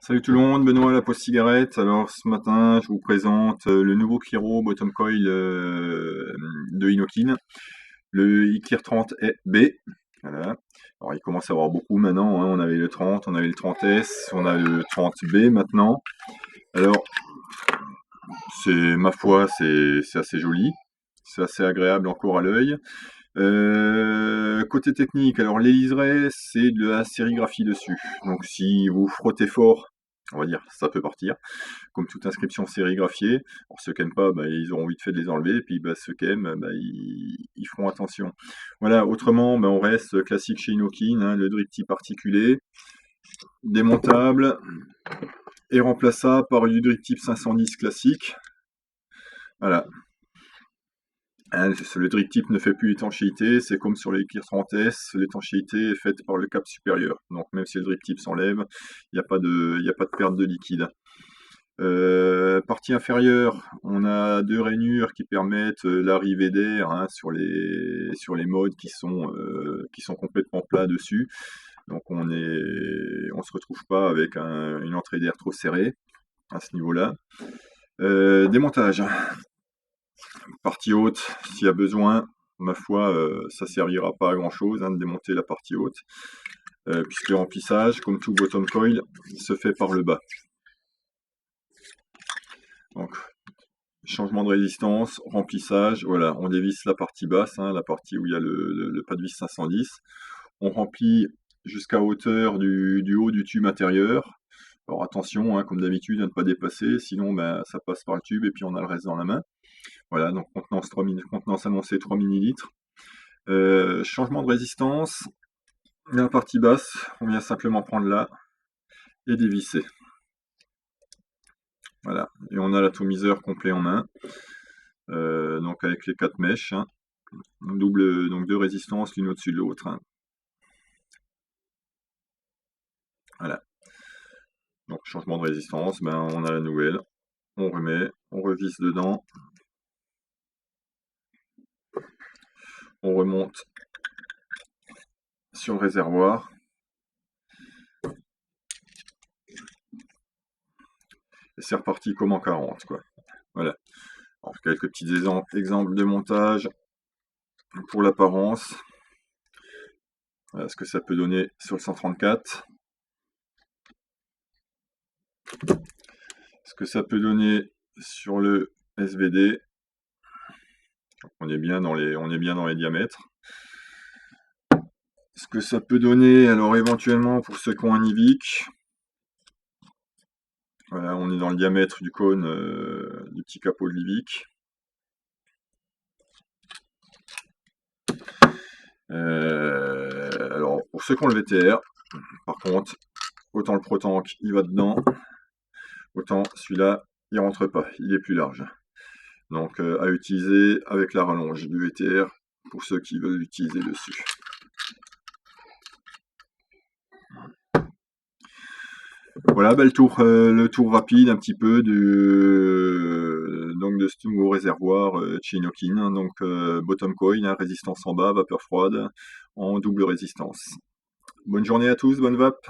Salut tout le monde, Benoît à la pause cigarette. Alors ce matin, je vous présente le nouveau Kiro Bottom Coil de Inokin, le IKIR 30B. Voilà. Alors il commence à avoir beaucoup maintenant, hein. On avait le 30, on avait le 30S, on a le 30B maintenant. Alors c'est ma foi, c'est assez joli, c'est assez agréable encore à l'œil. Côté technique, alors les liserés, c'est de la sérigraphie dessus. Donc si vous frottez fort, on va dire, ça peut partir. Comme toute inscription sérigraphiée. Alors ceux qui n'aiment pas, bah, ils auront vite fait de les enlever, et puis bah, ceux qui aiment, bah, ils feront attention. Voilà, autrement, bah, on reste classique chez Inokin, hein, le drip tip articulé, démontable et remplaçable par du drip tip 510 classique. Voilà. Hein, le drip tip ne fait plus étanchéité, c'est comme sur les IKIR 30S, l'étanchéité est faite par le cap supérieur. Donc même si le drip tip s'enlève, il n'y a pas de perte de liquide. Partie inférieure, on a deux rainures qui permettent l'arrivée d'air, hein, sur les modes qui sont complètement plats dessus. Donc on se retrouve pas avec une entrée d'air trop serrée à ce niveau-là. Démontage. Partie haute, s'il y a besoin, ma foi, ça servira pas à grand chose, hein, de démonter la partie haute, puisque le remplissage, comme tout bottom coil, se fait par le bas. Donc changement de résistance, remplissage, voilà, on dévisse la partie basse, hein, la partie où il y a le pas de vis 510. On remplit jusqu'à hauteur du haut du tube intérieur. Alors attention, hein, comme d'habitude, à ne pas dépasser, sinon ben, ça passe par le tube et puis on a le reste dans la main. Voilà, donc contenance annoncée 3 ml. Changement de résistance, la partie basse, on vient simplement prendre là et dévisser. Voilà, et on a l'atomiseur complet en main. Donc avec les 4 mèches, hein. Double, donc deux résistances l'une au-dessus de l'autre, hein. Voilà. Donc changement de résistance, ben on a la nouvelle, on remet, on revisse dedans, on remonte sur le réservoir. Et c'est reparti comme en 40, quoi. Voilà. Alors, quelques petits exemples de montage pour l'apparence. Voilà ce que ça peut donner sur le 134. Ce que ça peut donner sur le SVD. On est bien dans les diamètres. Ce que ça peut donner, alors éventuellement pour ceux qui ont un IVIC. Voilà, on est dans le diamètre du cône du petit capot de l'IVIC. Alors pour ceux qui ont le VTR, par contre, autant le Pro-Tank il va dedans, autant celui-là il rentre pas, il est plus large. Donc à utiliser avec la rallonge du VTR pour ceux qui veulent l'utiliser dessus. Voilà, bah, le tour rapide un petit peu donc de ce nouveau réservoir chez Inokin, hein, donc bottom coil, hein, résistance en bas, vapeur froide, en double résistance. Bonne journée à tous, bonne vape.